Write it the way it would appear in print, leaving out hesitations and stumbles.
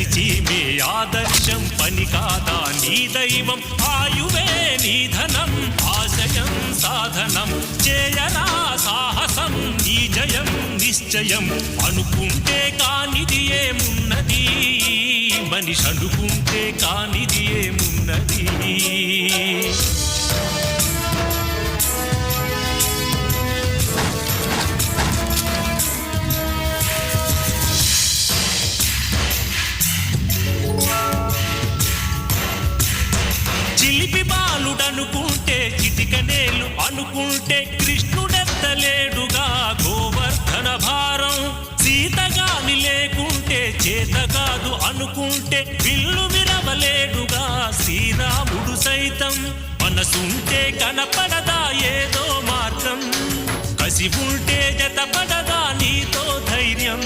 చీమే ఆదర్శం పని కాదా నీ దైవం ఆయువే నీ ధనం ఆశయం సాధనం చేయరా సాహసం నీ జయం నిశ్చయం అనుకుంటే కానిది ఏమున్నది మనిషి అనుకుంటే కానిది ఏమున్నది చిలిపి బాలుడనుకుంటే చిటికనేలు అనుకుంటే కృష్ణుడెత్తలేడుగా గోవర్ధన భారం సీతగాని లేకుంటే చేత కాదు అనుకుంటే విల్లు విరవలేడుగా శ్రీరాముడు సైతం మనసుంటే కనపడదా ఏదో మార్గం కసి ఉంటే జతపడదా నీతో ధైర్యం